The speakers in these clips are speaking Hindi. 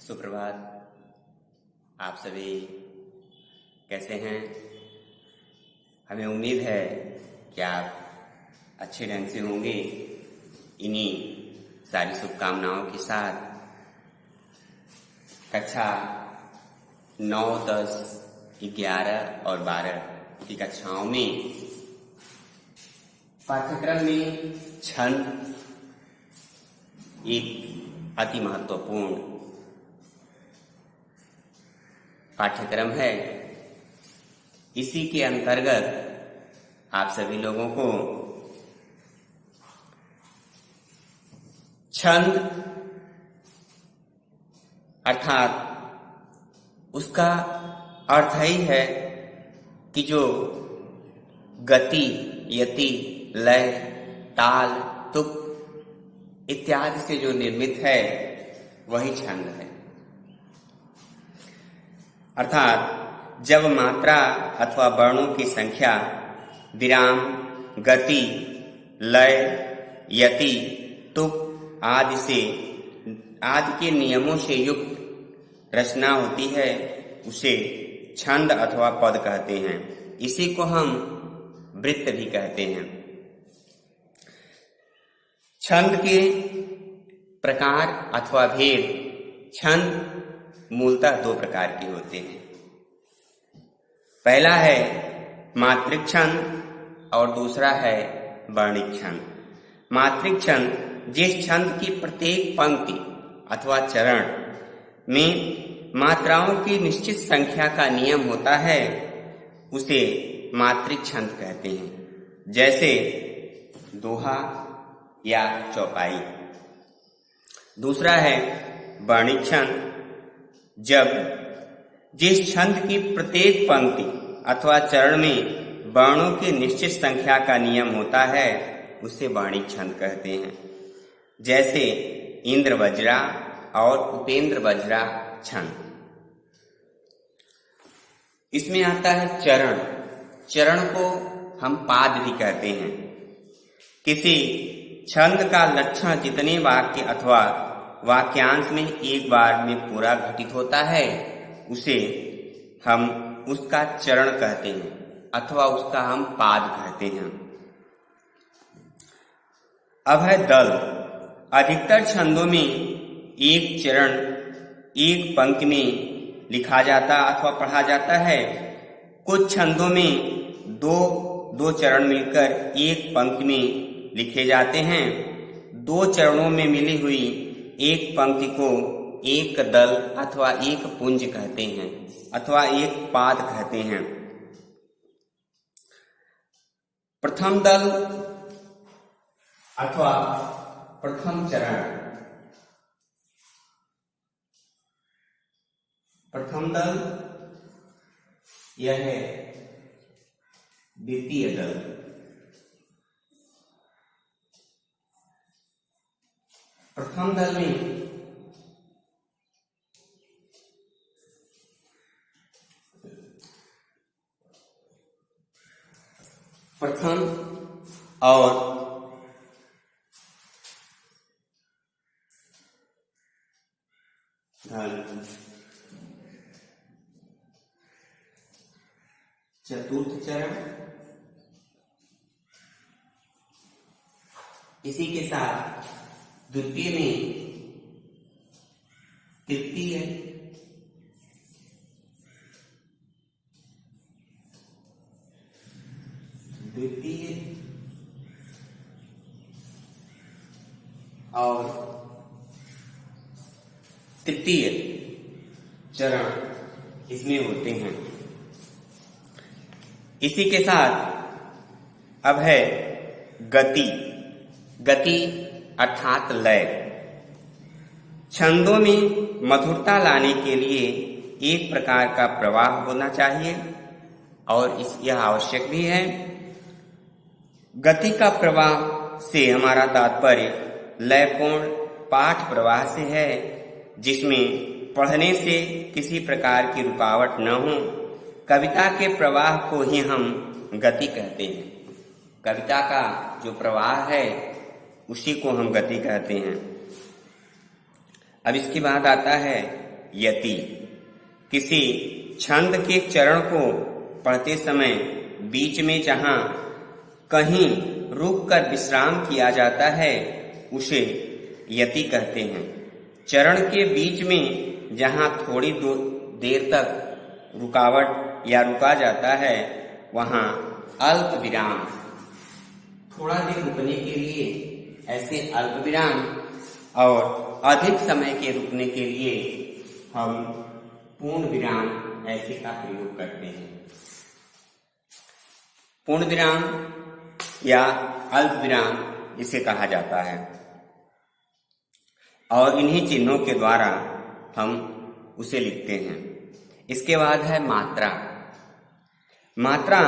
सुप्रभात। आप सभी कैसे हैं? हमें उम्मीद है कि आप अच्छे ढंग से होंगे। इन्हीं सारी शुभकामनाओं के साथ कक्षा 9, 10, 11 और 12 की कक्षाओं में पाठ्यक्रम में छंद एक अति महत्वपूर्ण पाठ्यक्रम है। इसी के अंतर्गत आप सभी लोगों को छंद अर्थात उसका अर्थ ही है कि जो गति, यति, लय, ताल, तुक इत्यादि से जो निर्मित है वही छंद है। अर्थात जब मात्रा अथवा वर्णों की संख्या विराम, गति, लय, यति, तुक आदि के नियमों से युक्त रचना होती है उसे छंद अथवा पद कहते हैं। इसी को हम वृत्त भी कहते हैं। छंद के प्रकार अथवा भेद। छंद मूलतः 2 प्रकार के होते हैं। पहला है मात्रिक छंद और दूसरा है वर्णिक छंद। मात्रिक छंद जिस छंद की प्रत्येक पंक्ति अथवा चरण में मात्राओं की निश्चित संख्या का नियम होता है उसे मात्रिक छंद कहते हैं। जैसे दोहा या चौपाई। दूसरा है वर्णिक छंद, जब जिस छंद की प्रत्येक पंक्ति अथवा चरण में वर्णों की निश्चित संख्या का नियम होता है उसे वर्णिक छंद कहते हैं। जैसे इंद्र वज्रा और उपेंद्र वज्रा छंद। इसमें आता है चरण। चरण को हम पाद भी कहते हैं। किसी छंद का लक्षण जितने वाक्य अथवा वाक्यांश में एक बार में पूरा घटित होता है उसे हम उसका चरण कहते हैं अथवा उसका हम पाद कहते हैं। अब है दल। अधिकतर छंदों में एक चरण एक पंक्ति में लिखा जाता अथवा पढ़ा जाता है। कुछ छंदों में दो चरण मिलकर एक पंक्ति में लिखे जाते हैं। 2 चरणों में मिली हुई एक पंक्ति को एक दल अथवा एक पुंज कहते हैं अथवा एक पाद कहते हैं। प्रथम दल अथवा प्रथम चरण। प्रथम दल यह है द्वितीय दल। प्रथम दल में प्रथम और धन। चतुर्थ चरण। इसी के साथ द्वितीय में तृतीय, द्वितीय और तृतीय चरण इसमें होते हैं। इसी के साथ अब है गति। गति अर्थात लय। छंदों में मधुरता लाने के लिए एक प्रकार का प्रवाह होना चाहिए और यह आवश्यक भी है। गति का प्रवाह से हमारा तात्पर्य लयपूर्ण पाठ प्रवाह से है, जिसमें पढ़ने से किसी प्रकार की रुकावट न हो। कविता के प्रवाह को ही हम गति कहते हैं। कविता का जो प्रवाह है उसी को हम गति कहते हैं। अब इसके बाद आता है यति। किसी छंद के चरण को पढ़ते समय बीच में जहाँ कहीं रुककर विश्राम किया जाता है उसे यति कहते हैं। चरण के बीच में जहाँ थोड़ी देर तक रुकावट या रुका जाता है वहाँ अल्प विराम, थोड़ा देर रुकने के लिए ऐसे अल्प विराम, और अधिक समय के रुकने के लिए हम पूर्ण विराम ऐसे का प्रयोग करते हैं। पूर्ण विराम या अल्प विराम इसे कहा जाता है, और इन्हीं चिन्हों के द्वारा हम उसे लिखते हैं। इसके बाद है मात्रा। मात्रा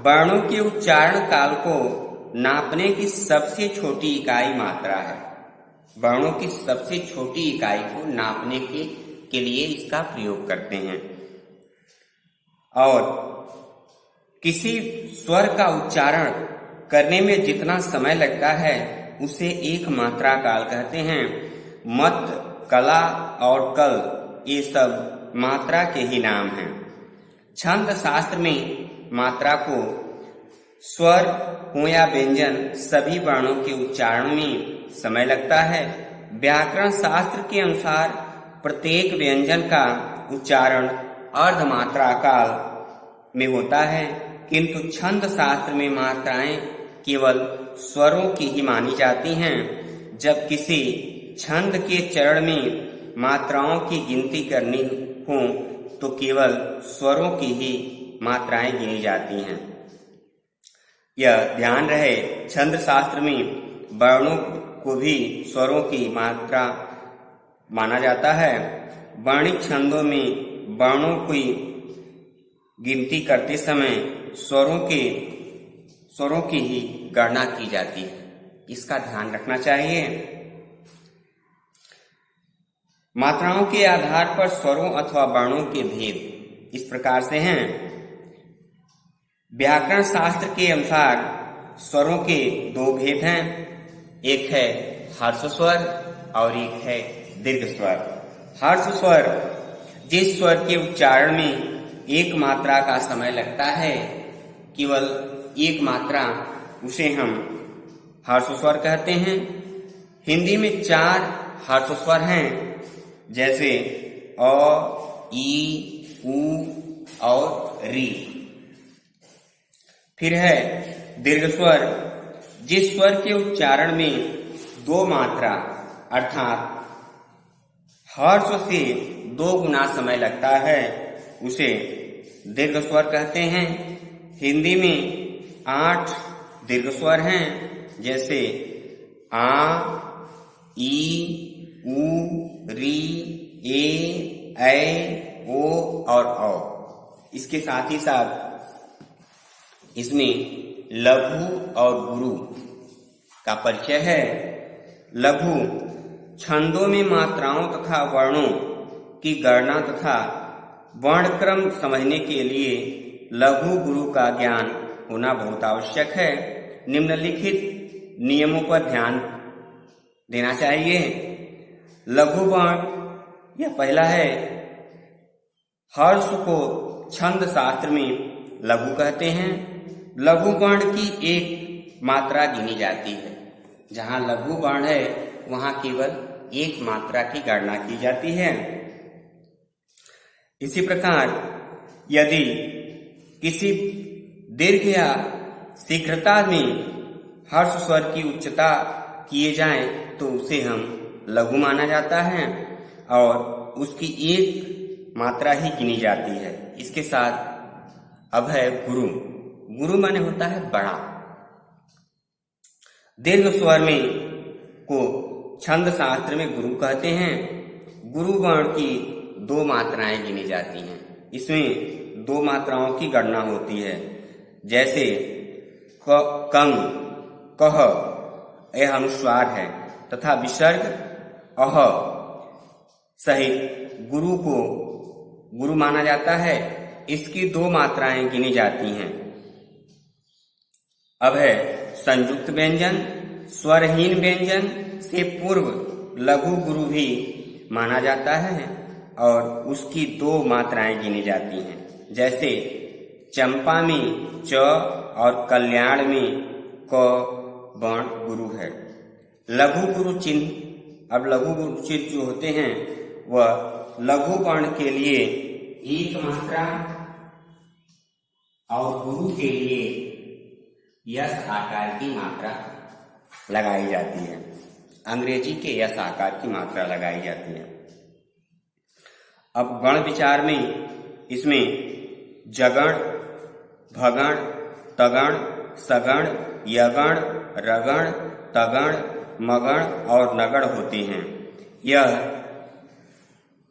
वर्णों के उच्चारण काल को नापने की सबसे छोटी इकाई मात्रा है। वर्णों की सबसे छोटी इकाई को नापने के लिए इसका प्रयोग करते हैं। और किसी स्वर का उच्चारण करने में जितना समय लगता है उसे एक मात्रा काल कहते हैं। मत, कला और कल ये सब मात्रा के ही नाम हैं। छंद शास्त्र में मात्रा को स्वर हो या व्यंजन सभी वर्णों के उच्चारण में समय लगता है। व्याकरण शास्त्र के अनुसार प्रत्येक व्यंजन का उच्चारण अर्धमात्रा काल में होता है, किंतु छंद शास्त्र में मात्राएं केवल स्वरों की ही मानी जाती हैं। जब किसी छंद के चरण में मात्राओं की गिनती करनी हो तो केवल स्वरों की ही मात्राएं गिनी जाती हैं। यह ध्यान रहे, छंद शास्त्र में वर्णों को भी स्वरों की मात्रा माना जाता है। वर्णिक छंदों में वर्णों की गिनती करते समय स्वरों की ही गणना की जाती है। इसका ध्यान रखना चाहिए। मात्राओं के आधार पर स्वरों अथवा वर्णों के भेद इस प्रकार से हैं। व्याकरण शास्त्र के अनुसार स्वरों के दो भेद हैं, एक है हर्ष स्वर और एक है दीर्घ स्वर। हर्ष स्वर जिस स्वर के उच्चारण में एक मात्रा का समय लगता है, केवल एक मात्रा, उसे हम हर्ष स्वर कहते हैं। हिंदी में 4 हर्ष स्वर हैं, जैसे अ, ई, उ और री। फिर है दीर्घ स्वर, जिस स्वर के उच्चारण में 2 मात्रा अर्थात हर्ष से 2 गुना समय लगता है, उसे दीर्घ स्वर कहते हैं। हिंदी में 8 दीर्घ स्वर हैं, जैसे आ, ई, उ, री, ए, ओ और औ। इसके साथ ही साथ इसमें लघु और गुरु का परिचय है। लघु छंदों में मात्राओं तथा वर्णों की गणना तथा वर्णक्रम समझने के लिए लघु गुरु का ज्ञान होना बहुत आवश्यक है। निम्नलिखित नियमों पर ध्यान देना चाहिए। लघु वर्ण, यह पहला है, हर्ष को छंद शास्त्र में लघु कहते हैं। लघु वर्ण की एक मात्रा गिनी जाती है। जहाँ लघु वर्ण है वहाँ केवल एक मात्रा की गणना की जाती है। इसी प्रकार यदि किसी दीर्घ या शीघ्रता में हर्ष स्वर की उच्चता किए जाए तो उसे हम लघु माना जाता है और उसकी एक मात्रा ही गिनी जाती है। इसके साथ अब है गुरु। गुरु माने होता है बड़ा। दीर्घ स्वर में को छंद शास्त्र में गुरु कहते हैं। गुरु वर्ण की 2 मात्राएं गिनी जाती हैं। इसमें 2 मात्राओं की गणना होती है, जैसे कंग, कह, यह अनुस्वार है, तथा विसर्ग अह सहित गुरु को गुरु माना जाता है। इसकी 2 मात्राएं गिनी जाती हैं। अब है संयुक्त व्यंजन। स्वरहीन व्यंजन से पूर्व लघु गुरु भी माना जाता है और उसकी 2 मात्राएं गिनी जाती हैं। जैसे चंपा में च और कल्याण में क वर्ण गुरु है। लघु गुरु चिन्ह, अब लघु गुरु चिन्ह जो होते हैं वह लघु वर्ण के लिए 1 मात्रा और गुरु के लिए यस आकार की मात्रा लगाई जाती है। अंग्रेजी के यस आकार की मात्रा लगाई जाती है। अब गण विचार में इसमें जगण, भगण, तगण, सगण, यगण, रगण, तगण, मगण और नगण होते हैं। यह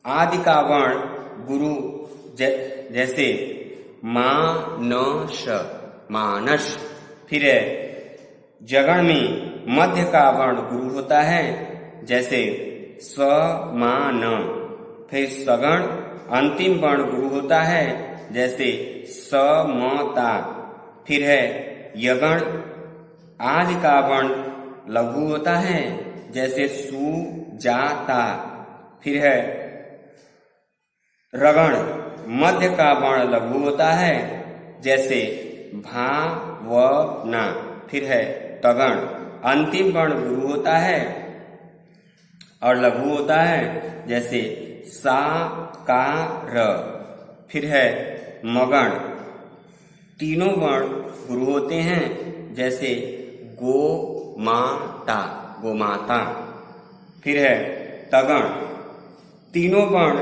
आदि का वर्ण गुरु जैसे मानस, मानस। फिर जगण में मध्य का वर्ण गुरु होता है, जैसे समान। फिर सगण अंतिम वर्ण गुरु होता है, जैसे समता। फिर है यगण, आदि का वर्ण लघु होता है, जैसे सुजाता। फिर है रगण, मध्य का वर्ण लघु होता है, जैसे भावना। फिर है तगण, अंतिम वर्ण गुरु होता है और लघु होता है, जैसे साकार। फिर है मगण, तीनों वर्ण गुरु होते हैं, जैसे गोमाता, गोमाता। फिर है तगण, तीनों वर्ण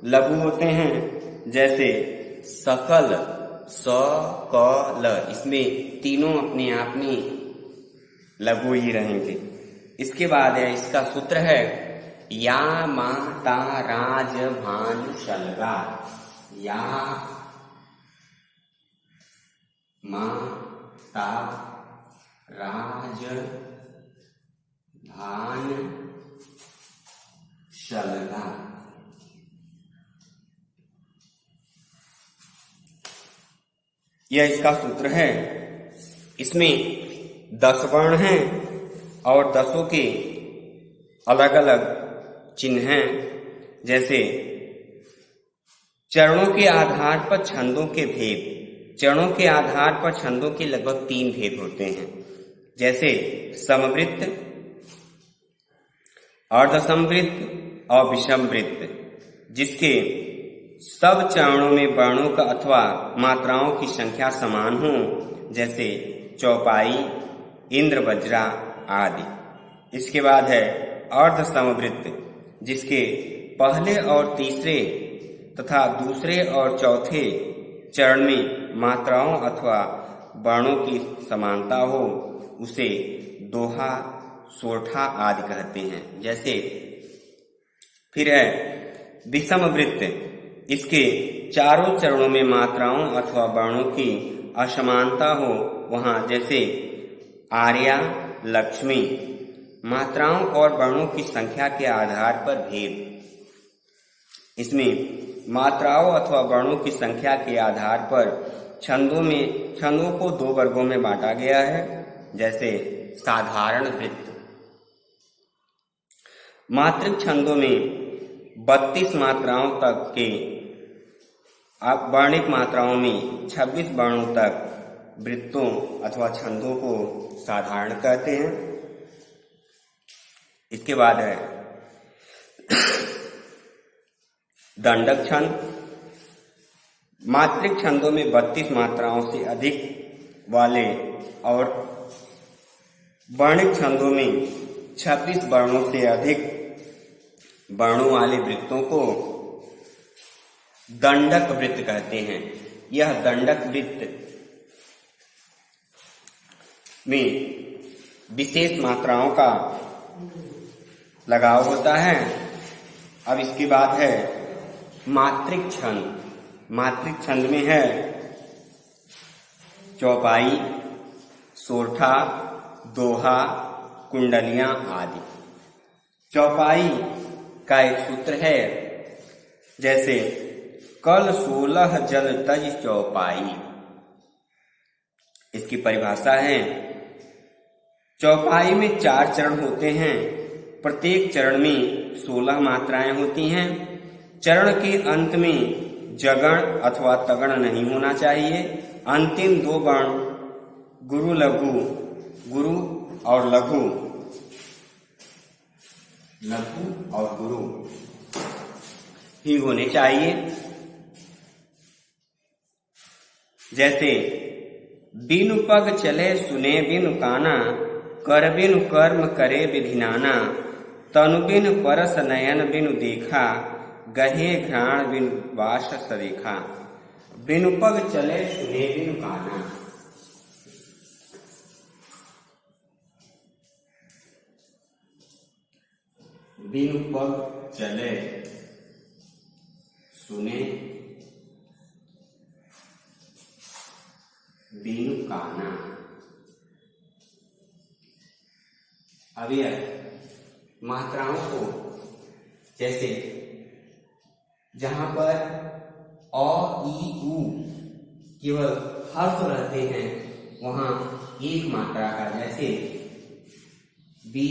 लघु होते हैं, जैसे सकल, सकल। इसमें तीनों अपने आप में लघु ही रहेंगे। इसके बाद है इसका सूत्र है या माता राज भान शलगा। या माता राज भान शलगा। यह इसका सूत्र है। इसमें 10 वर्ण हैं और 10 के अलग अलग चिन्ह हैं। जैसे चरणों के आधार पर छंदों के भेद, चरणों के आधार पर छंदों के लगभग 3 भेद होते हैं। जैसे समवृत्त, अर्धसमवृत्त और विषमवृत्त, जिसके सब चरणों में वर्णों का अथवा मात्राओं की संख्या समान हो, जैसे चौपाई, इंद्र वज्रा आदि। इसके बाद है अर्धसमवृत्त, जिसके पहले और तीसरे तथा दूसरे और चौथे चरण में मात्राओं अथवा वर्णों की समानता हो, उसे दोहा, सोरठा आदि कहते हैं। जैसे फिर है विषमवृत्त, इसके चारों चरणों में मात्राओं अथवा वर्णों की असमानता हो, वहां जैसे आर्या, लक्ष्मी। मात्राओं और वर्णों की संख्या के आधार पर भेद, इसमें मात्राओं अथवा वर्णों की संख्या के आधार पर छंदों को 2 वर्गों में बांटा गया है। जैसे साधारण वृत्त, मात्रिक छंदों में 32 मात्राओं तक के, वर्णिक मात्राओं में 26 वर्णों तक वृत्तों अथवा छंदों को साधारण कहते हैं। इसके बाद है दंडक छंद। मात्रिक छंदों में 32 मात्राओं से अधिक वाले और वर्णिक छंदों में 26 वर्णों से अधिक वर्णों वाले वृत्तों को दंडक वृत्त कहते हैं। यह दंडक वृत्त में विशेष मात्राओं का लगाव होता है। अब इसके बाद है मात्रिक छंद। मात्रिक छंद में है चौपाई, सोरठा, दोहा, कुंडलियां आदि। चौपाई का एक सूत्र है, जैसे कल 16 जल तज चौपाई। इसकी परिभाषा है चौपाई में 4 चरण होते हैं। प्रत्येक चरण में 16 मात्राएं होती हैं। चरण के अंत में जगण अथवा तगण नहीं होना चाहिए। अंतिम दो वर्ण गुरु लघु, गुरु और लघु, लघु और गुरु ही होने चाहिए। जैसे बिनु पग चले सुने बिनु काना, कर बिनु कर्म करे विधि नाना, तनु बिनु परस नयन बिनु देखा, गहे घ्राण बिनु वास सदेखा। बिनु पग चले सुने बिनु काना, बिनु पग चले सुने बिनु काना। अब यह मात्राओं को, जैसे जहां पर अ ई उ केवल हर्फ रहते हैं वहां एक मात्रा का, जैसे बी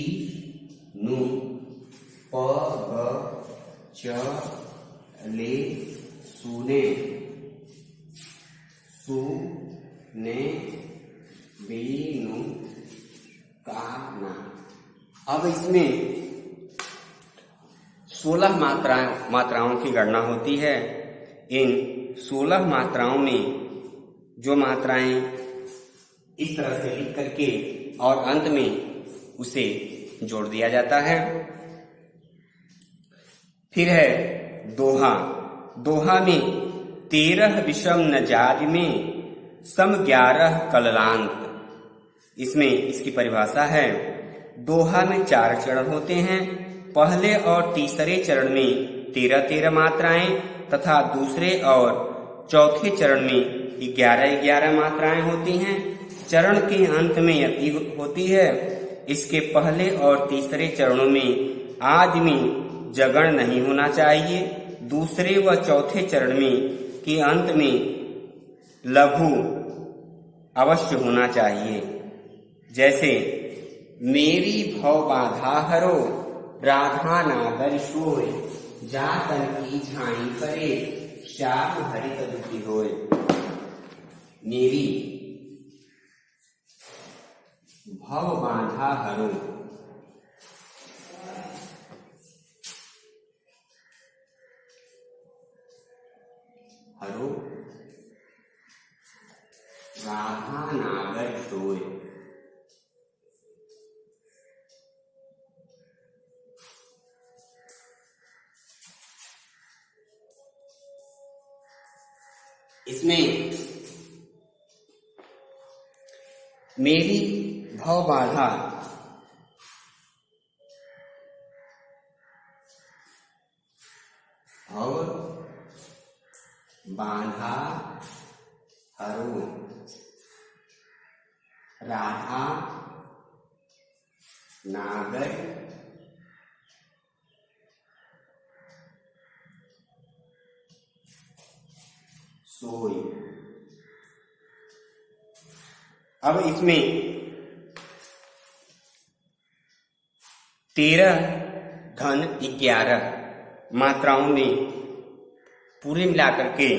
नु प ग च ले सुने, सु ने बीनु काना। अब इसमें 16 मात्राओं की गणना होती है। इन 16 मात्राओं में जो मात्राएं इस तरह से लिख करके और अंत में उसे जोड़ दिया जाता है। फिर है दोहा। दोहा में 13 विषम नजाद में सम 11 कललांत। इसमें इसकी परिभाषा है, दोहा में 4 चरण होते हैं। पहले और तीसरे चरण में 13-13 मात्राएं तथा दूसरे और चौथे चरण में 11-11 मात्राएं होती हैं। चरण के अंत में यति होती है। इसके पहले और तीसरे चरणों में आदि जगण नहीं होना चाहिए। दूसरे व चौथे चरण में के अंत में लघु अवश्य होना चाहिए। जैसे मेरी भव बाधा हरो, राधा नागर सोय, जातन की झाई करे, श्याम हरित दुखी होय। मेरी भव बाधा हरो, हरो राधा नागर सोय। इसमें मेरी भव बाधा भव बाधा हरो, राधा नागर सोई। अब इसमें 13 धन 11 मात्राओं में पूरे मिलाकर के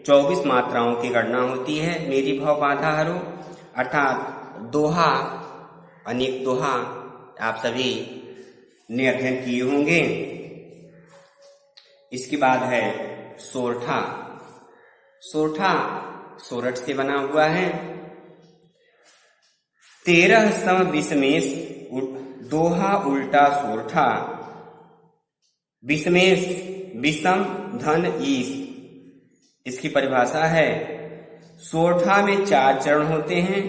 24 मात्राओं की गणना होती है। मेरी भव बाधा हरो अर्थात दोहा, अनेक दोहा आप सभी ने अध्ययन किए होंगे। इसके बाद है सोरठा। सोरठा सोरठ से बना हुआ है। 13 सम विषमेश दोहा उल्टा सोरठा, विषमेश विषम धन ईश। इसकी परिभाषा है, सोरठा में 4 चरण होते हैं।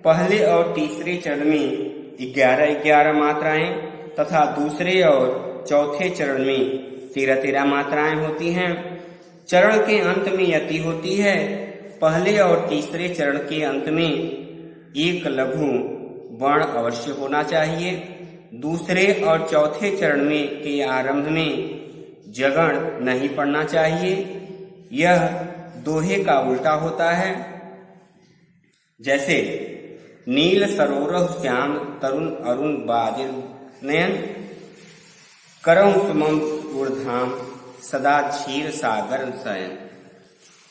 पहले और तीसरे चरण में 11-11 मात्राएं तथा दूसरे और चौथे चरण में 13-13 मात्राएं होती हैं। चरण के अंत में यति होती है। पहले और तीसरे चरण के अंत में एक लघु वर्ण अवश्य होना चाहिए। दूसरे और चौथे चरण में के आरंभ में जगण नहीं पड़ना चाहिए। यह दोहे का उल्टा होता है। जैसे नील सरोरह श्याम तरुण अरुण बाजिर नयन, करऊं सुमम ऊर्धाम सदा क्षीर सागर शयन।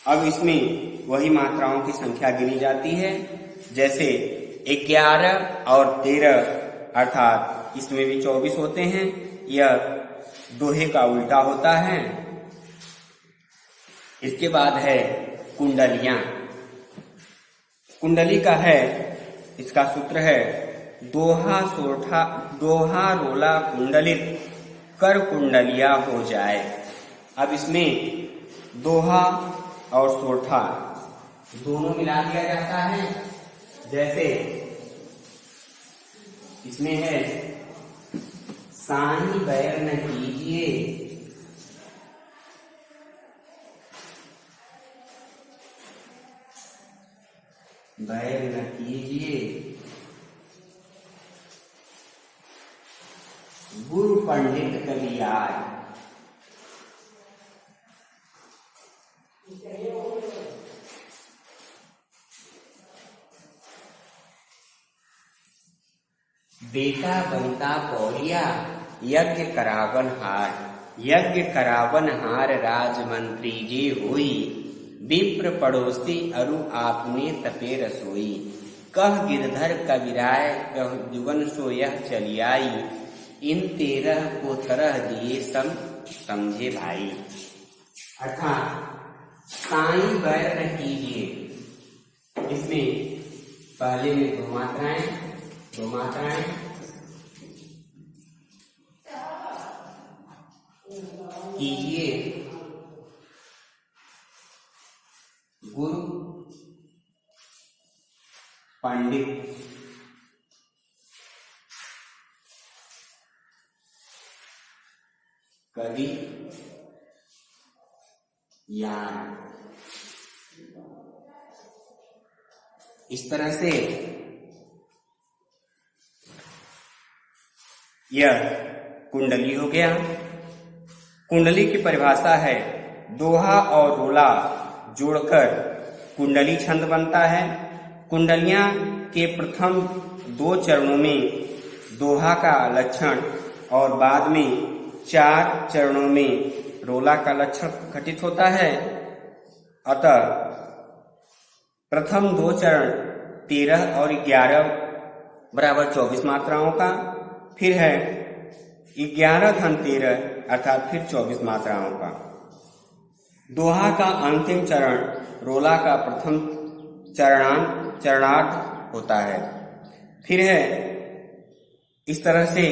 अब इसमें वही मात्राओं की संख्या गिनी जाती है, जैसे 11 और 13 अर्थात इसमें भी 24 होते हैं। यह दोहे का उल्टा होता है। इसके बाद है कुंडलियां। कुंडली का है, इसका सूत्र है दोहा रोला कुंडलित कर कुंडलिया हो जाए। अब इसमें दोहा और सोठा दोनों मिला दिया जाता है। जैसे इसमें है सानी बैर न कीजिए, बैर न कीजिए, गुरु पंडित कलियार। बेटा बनता पौड़िया यज्ञ करावन हार, यज्ञ करावन हार राजमंत्री जे होई, विप्र पड़ोसी अरु आपने तपे रसोई, कह गिरधर कविराय कह जुगन सो यह चलियाई, इन 13 को तरह दिए समझे भाई। अर्थात साईं बैर न कीजिए, इसमें पहले में दो मात्राएं कीजिए, गुरु पंडित कवि यान। इस तरह से यह कुंडली हो गया। कुंडली की परिभाषा है दोहा और रोला जोड़कर कुंडली छंद बनता है। कुंडलियां के प्रथम 2 चरणों में दोहा का लक्षण और बाद में 4 चरणों में रोला का लक्षण घटित होता है। अतः प्रथम 2 चरण 13 और 11 बराबर 24 मात्राओं का, फिर है 11 धन 13 अर्थात फिर 24 मात्राओं का। दोहा का अंतिम चरण रोला का प्रथम चरणार्थ होता है। फिर है इस तरह से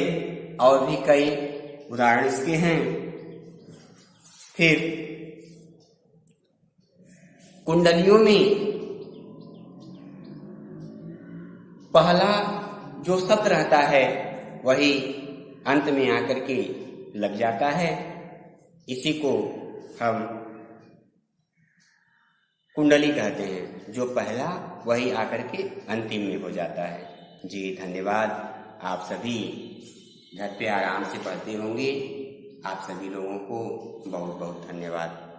और भी कई उदाहरण इसके हैं। फिर कुंडलियों में पहला जो शब्द रहता है वही अंत में आकर के लग जाता है। इसी को हम कुंडली कहते हैं, जो पहला वही आकर के अंतिम में हो जाता है। जी धन्यवाद। आप सभी घर पे आराम से पढ़ते होंगे। आप सभी लोगों को बहुत बहुत धन्यवाद।